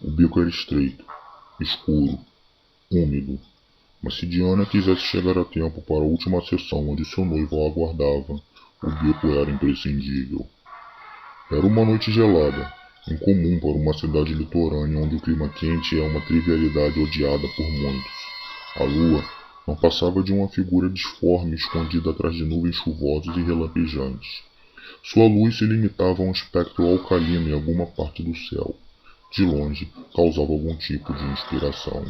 O beco era estreito, escuro, úmido, mas se Diana quisesse chegar a tempo para a última sessão onde seu noivo a aguardava, o beco era imprescindível. Era uma noite gelada, incomum para uma cidade litorânea onde o clima quente é uma trivialidade odiada por muitos. A lua não passava de uma figura disforme escondida atrás de nuvens chuvosas e relampejantes. Sua luz se limitava a um espectro alcalino em alguma parte do céu. De longe, causava algum tipo de inspiração.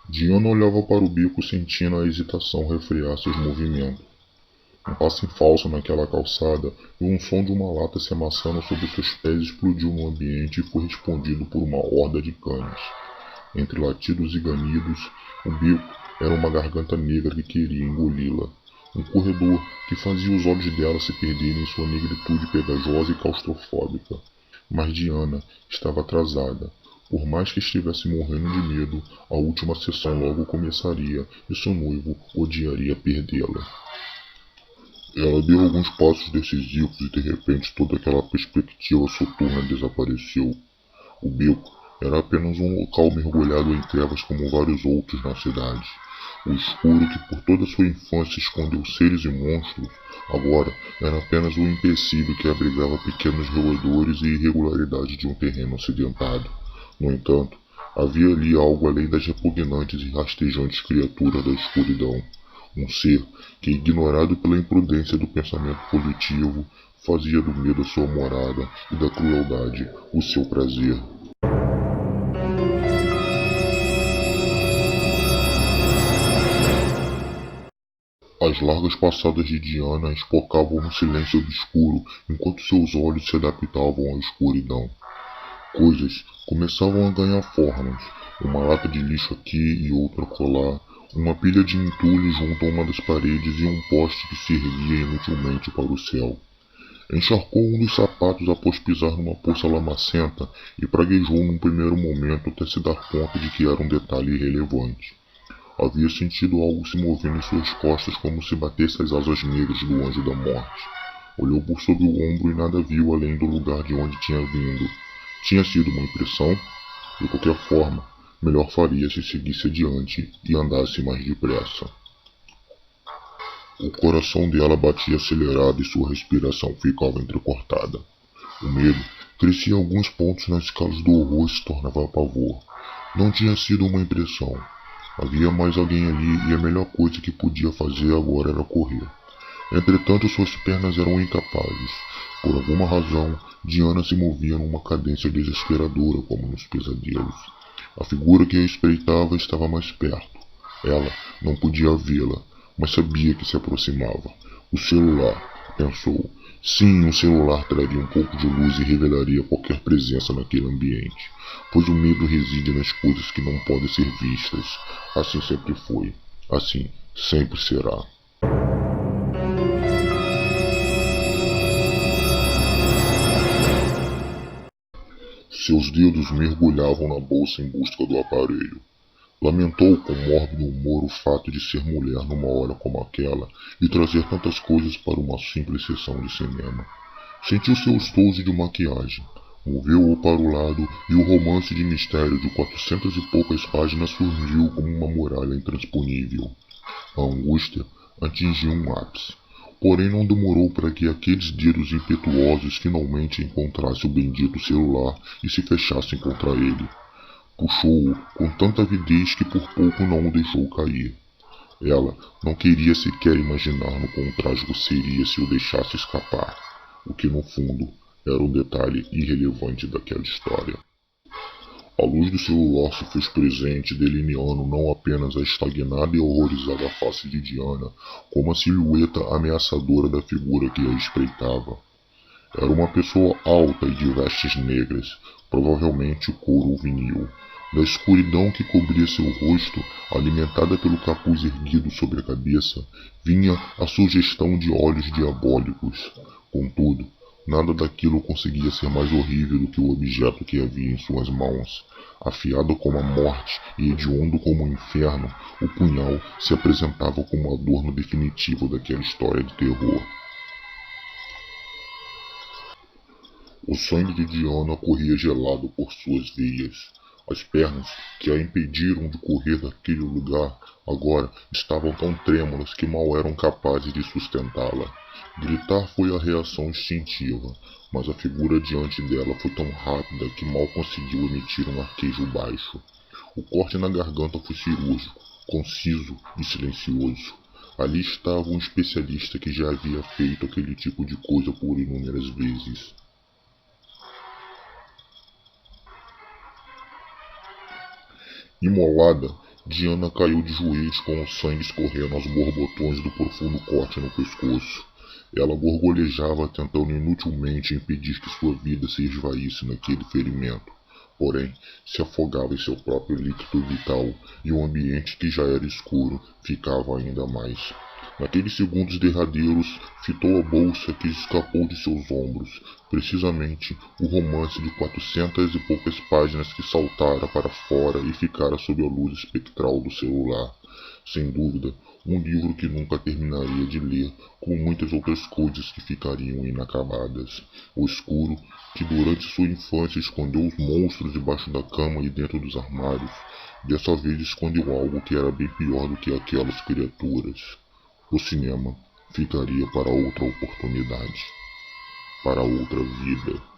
Diana olhava para o beco sentindo a hesitação refrear seus movimentos. Um passo em falso naquela calçada e um som de uma lata se amassando sob seus pés explodiu no ambiente e foi respondido por uma horda de cães. Entre latidos e ganidos, o beco era uma garganta negra que queria engoli-la. Um corredor que fazia os olhos dela se perderem em sua negritude pegajosa e claustrofóbica. Mas Diana estava atrasada. Por mais que estivesse morrendo de medo, a última sessão logo começaria e seu noivo odiaria perdê-la. Ela deu alguns passos decisivos e de repente toda aquela perspectiva soturna desapareceu. O beco era apenas um local mergulhado em trevas como vários outros na cidade. O escuro que por toda sua infância escondeu seres e monstros, agora era apenas um empecilho que abrigava pequenos roedores e irregularidades de um terreno acidentado. No entanto, havia ali algo além das repugnantes e rastejantes criaturas da escuridão. Um ser que, ignorado pela imprudência do pensamento positivo, fazia do medo a sua morada e da crueldade o seu prazer. As largas passadas de Diana espocavam no silêncio obscuro enquanto seus olhos se adaptavam à escuridão. Coisas começavam a ganhar formas, uma lata de lixo aqui e outra acolá, uma pilha de entulho junto a uma das paredes e um poste que se erguia inutilmente para o céu. Encharcou um dos sapatos após pisar numa poça lamacenta e praguejou num primeiro momento até se dar conta de que era um detalhe irrelevante. Havia sentido algo se movendo em suas costas como se batesse as asas negras do anjo da morte. Olhou por sobre o ombro e nada viu além do lugar de onde tinha vindo. Tinha sido uma impressão? De qualquer forma, melhor faria se seguisse adiante e andasse mais depressa. O coração dela batia acelerado e sua respiração ficava entrecortada. O medo crescia em alguns pontos nas escalas do horror e se tornava pavor. Não tinha sido uma impressão. Havia mais alguém ali e a melhor coisa que podia fazer agora era correr. Entretanto, suas pernas eram incapazes. Por alguma razão, Diana se movia numa cadência desesperadora, como nos pesadelos. A figura que a espreitava estava mais perto. Ela não podia vê-la, mas sabia que se aproximava. O celular, pensou. Sim, um celular traria um pouco de luz e revelaria qualquer presença naquele ambiente, pois o medo reside nas coisas que não podem ser vistas. Assim sempre foi. Assim sempre será. Seus dedos mergulhavam na bolsa em busca do aparelho. Lamentou com mórbido humor o fato de ser mulher numa hora como aquela e trazer tantas coisas para uma simples sessão de cinema. Sentiu seu estojo de maquiagem, moveu-o para o lado e o romance de mistério de 400 e poucas páginas surgiu como uma muralha intransponível. A angústia atingiu um ápice, porém não demorou para que aqueles dedos impetuosos finalmente encontrassem o bendito celular e se fechassem contra ele. Puxou-o com tanta avidez que por pouco não o deixou cair. Ela não queria sequer imaginar no quão trágico seria se o deixasse escapar, o que no fundo era um detalhe irrelevante daquela história. A luz do celular se fez presente, delineando não apenas a estagnada e horrorizada face de Diana, como a silhueta ameaçadora da figura que a espreitava. Era uma pessoa alta e de vestes negras, provavelmente couro ou vinil. Da escuridão que cobria seu rosto, alimentada pelo capuz erguido sobre a cabeça, vinha a sugestão de olhos diabólicos. Contudo, nada daquilo conseguia ser mais horrível do que o objeto que havia em suas mãos. Afiado como a morte e hediondo como o inferno, o punhal se apresentava como o adorno definitivo daquela história de terror. O sangue de Diana corria gelado por suas veias. As pernas, que a impediram de correr daquele lugar, agora estavam tão trêmulas que mal eram capazes de sustentá-la. Gritar foi a reação instintiva, mas a figura diante dela foi tão rápida que mal conseguiu emitir um arquejo baixo. O corte na garganta foi cirúrgico, conciso e silencioso. Ali estava um especialista que já havia feito aquele tipo de coisa por inúmeras vezes. Imolada, Diana caiu de joelhos com o sangue escorrendo aos borbotões do profundo corte no pescoço. Ela gorgolejava, tentando inutilmente impedir que sua vida se esvaísse naquele ferimento. Porém, se afogava em seu próprio líquido vital, e o ambiente, que já era escuro, ficava ainda mais. Naqueles segundos derradeiros, fitou a bolsa que escapou de seus ombros, precisamente o romance de 400 e poucas páginas que saltara para fora e ficara sob a luz espectral do celular. Sem dúvida, um livro que nunca terminaria de ler, com muitas outras coisas que ficariam inacabadas. O escuro, que durante sua infância escondeu os monstros debaixo da cama e dentro dos armários, dessa vez escondeu algo que era bem pior do que aquelas criaturas. O cinema ficaria para outra oportunidade, para outra vida.